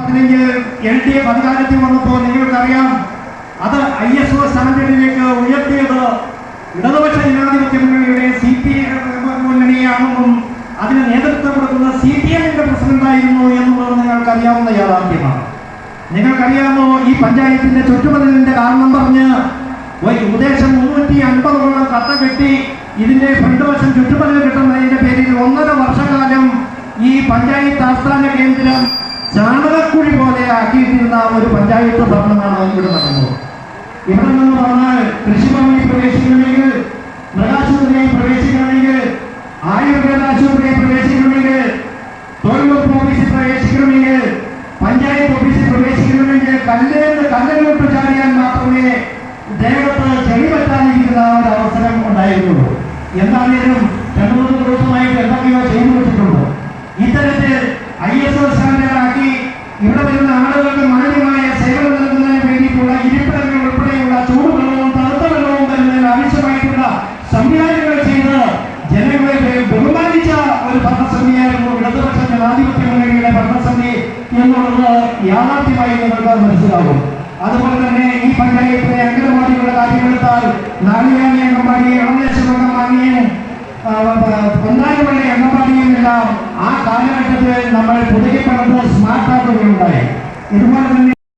LDF അധികാരത്തിൽ വന്നപ്പോൾ നിങ്ങൾക്കറിയാം, അത് ISO സ്റ്റാൻഡേർഡിലേക്ക് ഉയർത്തിയത് ഇടതുപക്ഷ ജനാധിപത്യ മുന്നണിയുടെ മുന്നണിയാണെന്നും അതിന് നേതൃത്വം കൊടുക്കുന്ന CPM-ന്റെ പ്രസിഡന്റായിരുന്നു എന്നുള്ളത് നിങ്ങൾക്കറിയാവുന്ന യാഥാർത്ഥ്യമാണ്. നിങ്ങൾക്കറിയാമോ, ഈ പഞ്ചായത്തിന്റെ ചുറ്റുമതിലിന്റെ കാരണം പറഞ്ഞ് ഉദ്ദേശം 350 കട്ട കെട്ടി ഇതിന്റെ ഫ്രണ്ട് വശം ചുറ്റുമതിൽ കിട്ടുന്നതിന്റെ പേരിൽ 1.5 വർഷക്കാലം ഈ പഞ്ചായത്ത് ആസ്ഥാന കേന്ദ്രം ചാണകക്കുഴി പോലെ ആക്കിയിട്ടിരുന്ന ഒരു പഞ്ചായത്ത് ഭരണമാണ് ഇവിടെ നടന്നത്. ഇവിടെ നിന്ന് പറഞ്ഞാൽ കൃഷിഭവനിൽ പ്രവേശിക്കണമെങ്കിൽ, മൃഗാശുപത്രിയിൽ പ്രവേശിക്കണമെങ്കിൽ, ആയുർവേദ ആശുപത്രിയിൽ പ്രവേശിക്കണമെങ്കിൽ, തൊഴിലുറപ്പ് ഓഫീസിൽ പ്രവേശിക്കണമെങ്കിൽ, പഞ്ചായത്ത് ഓഫീസിൽ പ്രവേശിക്കണമെങ്കിൽ കല്ലിലോട്ട് ചാടിയാൽ മാത്രമേ ദേഹത്ത് ചെളി പറ്റാതിരിക്കുന്ന ഒരു അവസരം ഉണ്ടായിരുന്നുള്ളൂ. എന്തായാലും 2-3 ദിവസമായിട്ട് എന്തൊക്കെയോ ചെയ്തു വെച്ചിട്ടുണ്ട്. ഇത്തരത്തിൽ ISO സ്റ്റാൻഡേർഡാക്കി ഇവിടെ വരുന്ന ആളുകൾക്ക് മാന്യമായ സേവനം നൽകുന്നതിന് വേണ്ടിയിട്ടുള്ള ഇരിപ്പിടങ്ങൾ ഉൾപ്പെടെയുള്ള ചൂടുവെള്ളവും തണുത്ത വെള്ളവും തരുന്നതിന് ആവശ്യമായിട്ടുള്ള സംവിധാനങ്ങൾ ചെയ്ത് ജനങ്ങളെ ബഹുമാനിച്ച ഒരു ഭരണസമിതിയായിരുന്നു ഇടതുപക്ഷ ജനാധിപത്യ മുന്നണിയുടെ ഭരണസമിതി എന്നുള്ളത് യാഥാർത്ഥ്യമായി നിങ്ങൾക്ക് മനസ്സിലാകും. അതുപോലെ തന്നെ ഈ പഞ്ചായത്തിലെ അംഗനവാടികളുടെ കാര്യമെടുത്താൽ നാളിയാനി അംഗൻവാടി, ഇളനേശ്വര അംഗൻവാടിയും പൊന്നാനിപ്പള്ളി അംഗൻവാടിയും എല്ലാം ആ കാലഘട്ടത്തിൽ നമ്മൾ പുതുക്കിപ്പണത് സ്മാർട്ട് ആക്കുകയുണ്ടായി. ഇതുപോലെ തന്നെ